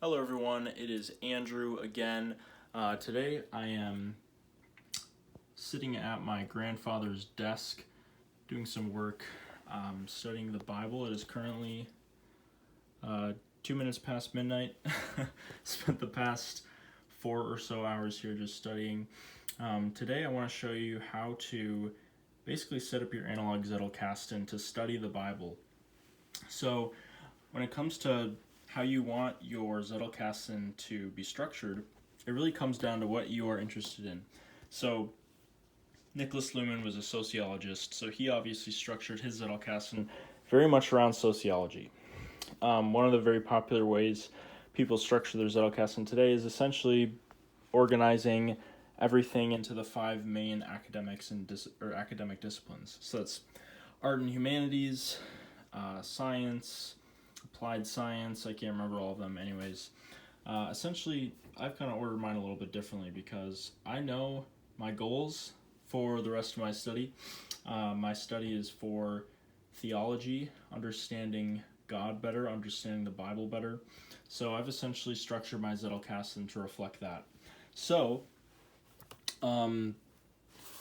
Hello everyone, it is Andrew again. Today I am sitting at my grandfather's desk doing some work, studying the Bible. It is currently 2 minutes past midnight. Spent the past 4 or so hours here just studying. Today I want to show you how to basically set up your analog Zettelkasten to study the Bible. So when it comes to how you want your Zettelkasten to be structured, it really comes down to what you are interested in. So Nicholas Luhmann was a sociologist, so he obviously structured his Zettelkasten very much around sociology. One of the very popular ways people structure their Zettelkasten today is essentially organizing everything into the 5 main academic disciplines. So that's art and humanities, science, applied science. I can't remember all of them anyways. Essentially, I've kind of ordered mine a little bit differently because I know my goals for the rest of my study. My study is for theology, understanding God better, understanding the Bible better. So I've essentially structured my Zettelkasten to reflect that. So I'm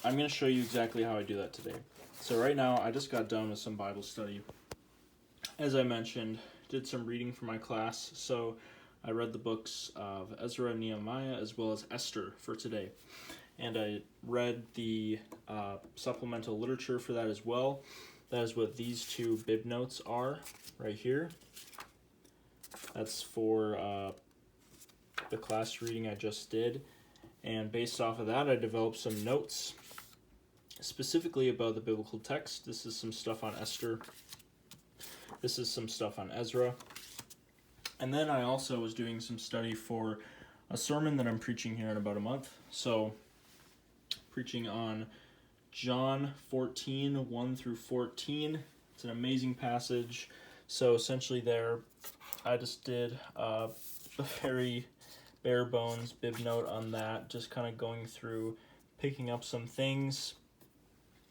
going to show you exactly how I do that today. So right now, I just got done with some Bible study. As I mentioned, did some reading for my class, so I read the books of Ezra and Nehemiah as well as Esther for today. And I read the supplemental literature for that as well. That is what these 2 Bib Notes are right here. That's for the class reading I just did. And based off of that, I developed some notes specifically about the biblical text. This is some stuff on Esther. This is some stuff on Ezra. And then I also was doing some study for a sermon that I'm preaching here in about a month. So, preaching on John 14, 1 through 14. It's an amazing passage. So essentially there, I just did a very bare bones bib note on that, just kind of going through, picking up some things,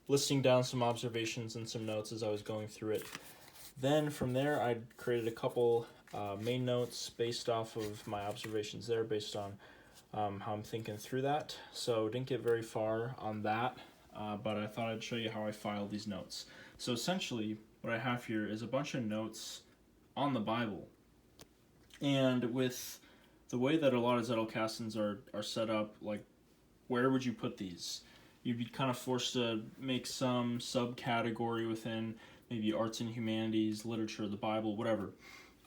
listing down some observations and some notes as I was going through it. Then from there, I created a couple main notes based off of my observations there, based on how I'm thinking through that. So didn't get very far on that, but I thought I'd show you how I file these notes. So essentially, what I have here is a bunch of notes on the Bible. And with the way that a lot of Zettelkastens are set up, like, where would you put these? You'd be kind of forced to make some subcategory within maybe arts and humanities, literature, the Bible, whatever.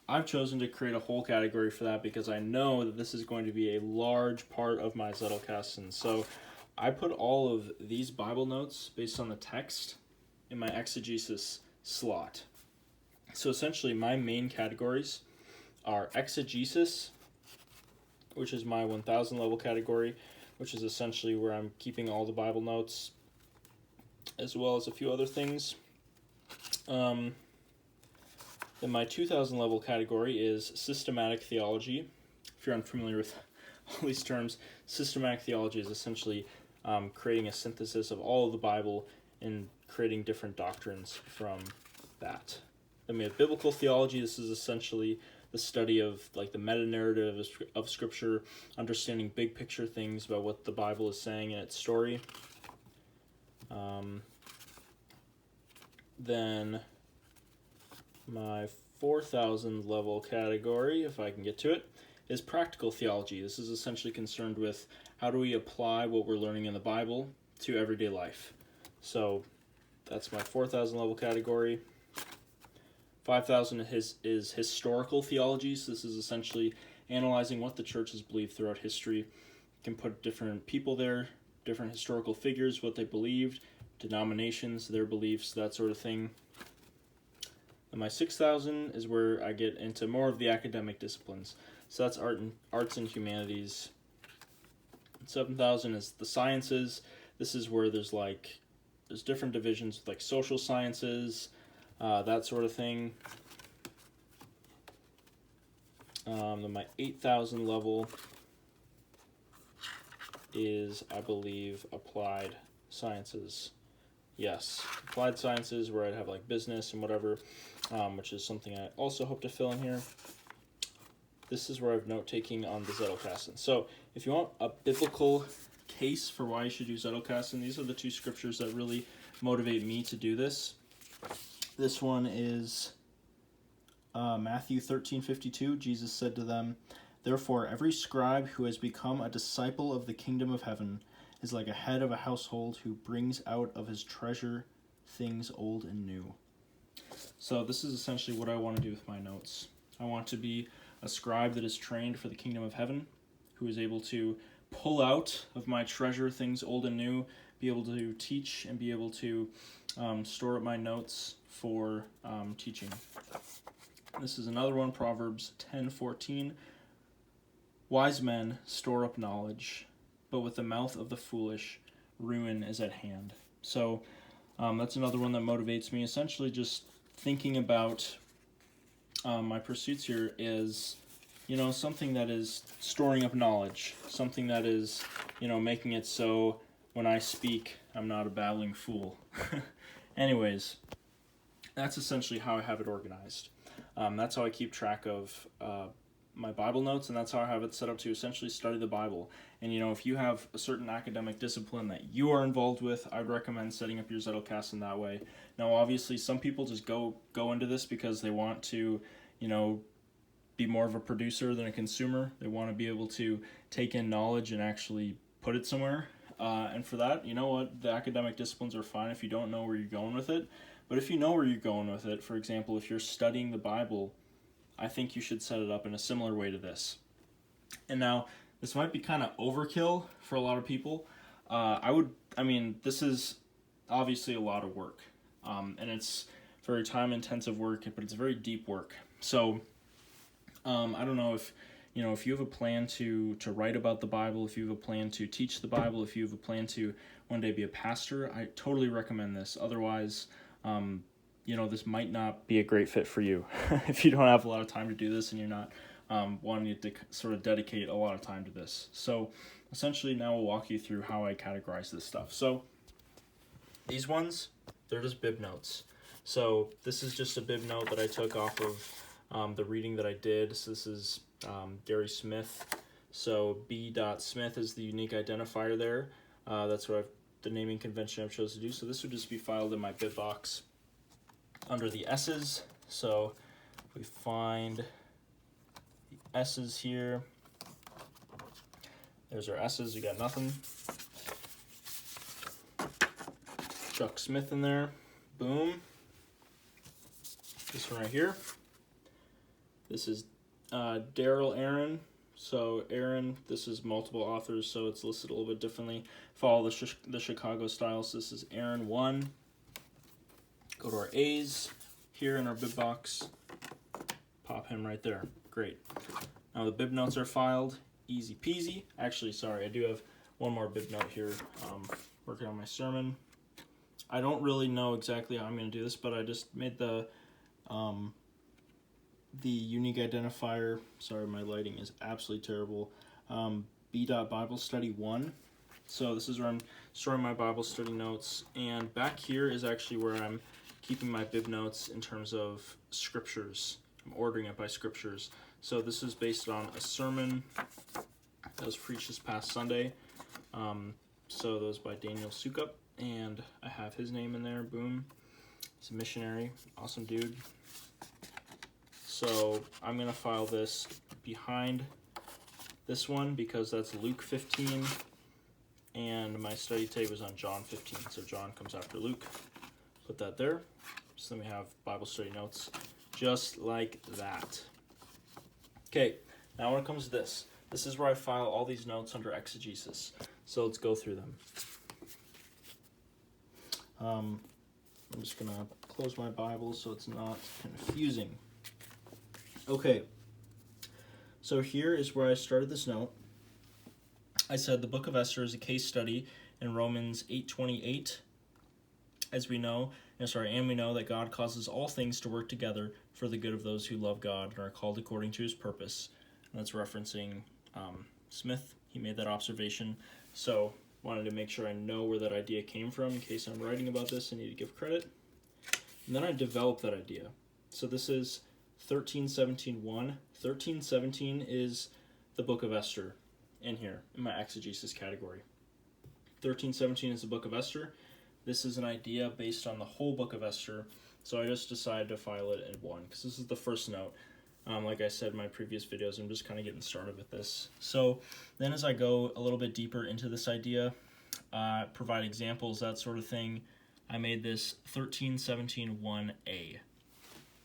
I've chosen to create a whole category for that because I know that this is going to be a large part of my Zettelkasten. So I put all of these Bible notes based on the text in my exegesis slot. So essentially my main categories are exegesis, which is my 1000 level category, which is essentially where I'm keeping all the Bible notes, as well as a few other things. Then my 2000 level category is systematic theology. If you're unfamiliar with all these terms, systematic theology is essentially creating a synthesis of all of the Bible and creating different doctrines from that. Then we have biblical theology. This is essentially the study of like the meta-narrative of Scripture, understanding big picture things about what the Bible is saying in its story. Then my 4000 level category, if I can get to it, is practical theology. This is essentially concerned with how do we apply what we're learning in the Bible to everyday life. So that's my 4000 level category. 5000 is historical theology. So this is essentially analyzing what the church has believed throughout history. You can put different people there, different historical figures, what they believed, denominations, their beliefs, that sort of thing. And my 6000 is where I get into more of the academic disciplines. So that's arts and humanities. 7000 is the sciences. This is where there's different divisions like social sciences, that sort of thing. Then my 8000 level is, I believe, applied sciences. Yes, applied sciences, where I'd have like business and whatever, which is something I also hope to fill in here. this is where I have note-taking on the Zettelkasten. So if you want a biblical case for why you should use Zettelkasten, these are the two scriptures that really motivate me to do this. This one is Matthew 13:52. Jesus said to them, "Therefore every scribe who has become a disciple of the kingdom of heaven is like a head of a household who brings out of his treasure things old and new." So this is essentially what I want to do with my notes. I want to be a scribe that is trained for the kingdom of heaven, who is able to pull out of my treasure things old and new, be able to teach, and be able to store up my notes for teaching. This is another one, Proverbs 10:14. "Wise men store up knowledge, but with the mouth of the foolish, ruin is at hand." So that's another one that motivates me. Essentially just thinking about my pursuits here is, something that is storing up knowledge, something that is, making it so when I speak, I'm not a babbling fool. Anyways, that's essentially how I have it organized. That's how I keep track of my Bible notes, and that's how I have it set up to essentially study the Bible. And if you have a certain academic discipline that you are involved with, I'd recommend setting up your Zettelkasten that way. Now, obviously, some people just go into this because they want to, be more of a producer than a consumer. They want to be able to take in knowledge and actually put it somewhere. And for that, you know what? The academic disciplines are fine if you don't know where you're going with it. But if you know where you're going with it, for example, if you're studying the Bible, I think you should set it up in a similar way to this. And now, this might be kind of overkill for a lot of people. This is obviously a lot of work. And it's very time-intensive work, but it's very deep work. So, I don't know if you have a plan to write about the Bible, if you have a plan to teach the Bible, if you have a plan to one day be a pastor, I totally recommend this. Otherwise, this might not be a great fit for you if you don't have a lot of time to do this and you're not wanting to sort of dedicate a lot of time to this. So essentially now we'll walk you through how I categorize this stuff. So these ones, they're just bib notes. So this is just a bib note that I took off of the reading that I did. So this is Gary Smith. So B.Smith is the unique identifier there. That's what the naming convention I've chosen to do. So this would just be filed in my bib box under the S's. So if we find the S's here, there's our S's, we got nothing. Chuck Smith in there, boom. This one right here, this is Daryl Aaron. So Aaron, this is multiple authors, so it's listed a little bit differently. Follow the Chicago style. So this is Aaron 1. Go to our A's here in our bib box. Pop him right there. Great. Now the bib notes are filed. Easy peasy. Actually, sorry, I do have one more bib note here. Working on my sermon. I don't really know exactly how I'm going to do this, but I just made the unique identifier. Sorry, my lighting is absolutely terrible. B.Bible Study 1. So this is where I'm storing my Bible study notes. And back here is actually where I'm keeping my bib notes in terms of scriptures. I'm ordering it by scriptures. So this is based on a sermon that was preached this past Sunday. So that was by Daniel Sukup. And I have his name in there. Boom. He's a missionary. Awesome dude. So I'm going to file this behind this one because that's Luke 15. And my study tape was on John 15. So John comes after Luke. Put that there. So then we have Bible study notes just like that. Okay, now when it comes to this is where I file all these notes under exegesis. So let's go through them. I'm just going to close my Bible so it's not confusing. Okay, so here is where I started this note. I said the book of Esther is a case study in Romans 8:28. And we know that God causes all things to work together for the good of those who love God and are called according to his purpose. And that's referencing Smith. He made that observation. So wanted to make sure I know where that idea came from in case I'm writing about this. I need to give credit. And then I developed that idea. So this is 13:17:1. 13:17 is the book of Esther in here, in my exegesis category. 13:17 is the book of Esther. This is an idea based on the whole book of Esther, so I just decided to file it in one, because this is the first note. Like I said in my previous videos, I'm just kind of getting started with this. So then as I go a little bit deeper into this idea, provide examples, that sort of thing, I made this 13:17:1a.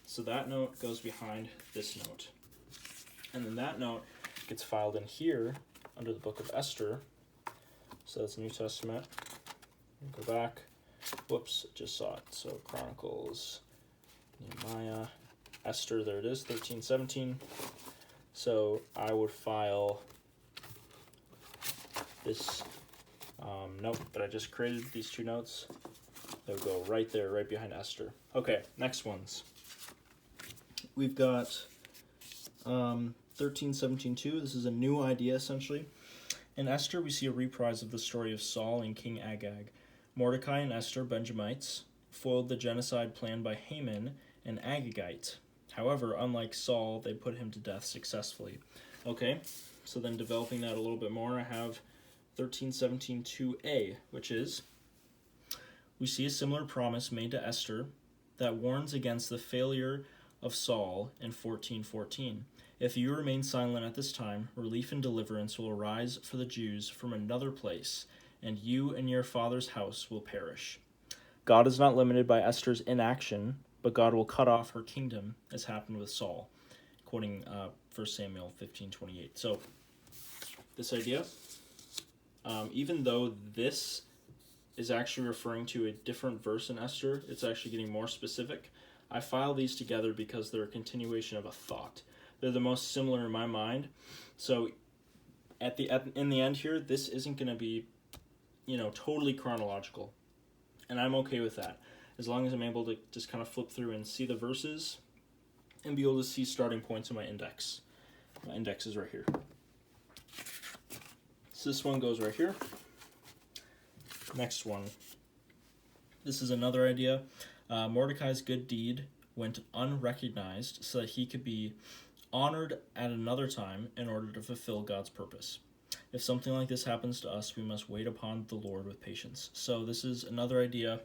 So that note goes behind this note. And then that note gets filed in here under the book of Esther. So that's New Testament. Go back. Whoops, just saw it. So Chronicles, Nehemiah, Esther, there it is, 13:17. So I would file this note that I just created, these two notes. They would go right there, right behind Esther. Okay, next ones. We've got 13:17:2. This is a new idea, essentially. In Esther, we see a reprise of the story of Saul and King Agag. Mordecai and Esther, Benjamites, foiled the genocide planned by Haman, an Agagite. However, unlike Saul, they put him to death successfully. Okay, so then developing that a little bit more, I have 13:17:2a, which is, we see a similar promise made to Esther that warns against the failure of Saul in 14:14. If you remain silent at this time, relief and deliverance will arise for the Jews from another place, and you and your father's house will perish. God is not limited by Esther's inaction, but God will cut off her kingdom, as happened with Saul, quoting 1 Samuel 15:28. So, this idea, even though this is actually referring to a different verse in Esther, it's actually getting more specific. I file these together because they're a continuation of a thought. They're the most similar in my mind. So in the end here, this isn't going to be, totally chronological. And I'm okay with that, as long as I'm able to just kind of flip through and see the verses and be able to see starting points in my index. My index is right here. So this one goes right here. Next one. This is another idea. Mordecai's good deed went unrecognized so that he could be honored at another time in order to fulfill God's purpose. If something like this happens to us, we must wait upon the Lord with patience. So this is another idea,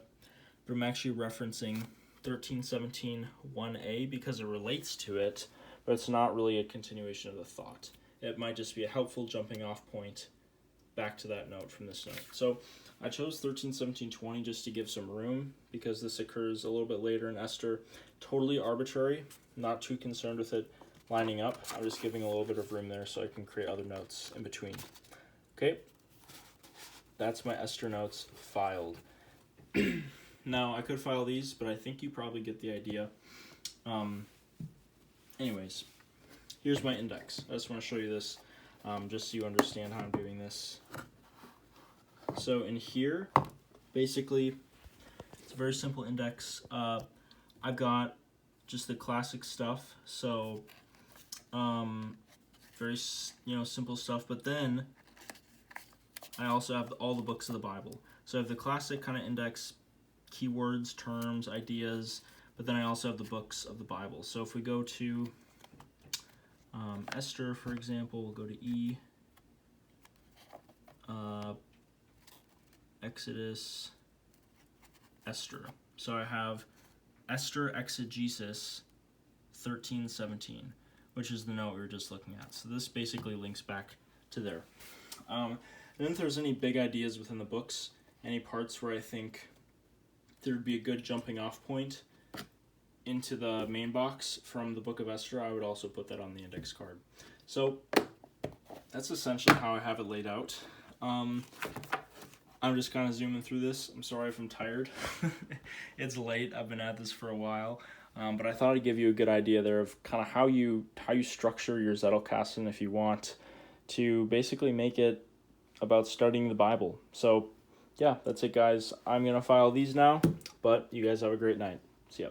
but I'm actually referencing 13:17:1a because it relates to it, but it's not really a continuation of the thought. It might just be a helpful jumping off point back to that note from this note. So I chose 13:17:20 just to give some room because this occurs a little bit later in Esther. Totally arbitrary, not too concerned with it lining up. I'm just giving a little bit of room there so I can create other notes in between. Okay, that's my Esther notes filed. Now, I could file these, but I think you probably get the idea. Anyways, here's my index. I just want to show you this just so you understand how I'm doing this. So in here, basically, it's a very simple index. I've got just the classic stuff, so very simple stuff. But then I also have all the books of the Bible. So I have the classic kind of index, keywords, terms, ideas. But then I also have the books of the Bible. So if we go to Esther, for example, we'll go to E. Exodus, Esther. So I have Esther exegesis 13:17, which is the note we were just looking at. So this basically links back to there. And then if there's any big ideas within the books, any parts where I think there'd be a good jumping off point into the main box from the book of Esther, I would also put that on the index card. So that's essentially how I have it laid out. I'm just kind of zooming through this. I'm sorry if I'm tired. It's late. I've been at this for a while. But I thought I'd give you a good idea there of kind of how you structure your Zettelkasten if you want to basically make it about studying the Bible. So, yeah, that's it, guys. I'm going to file these now, but you guys have a great night. See ya.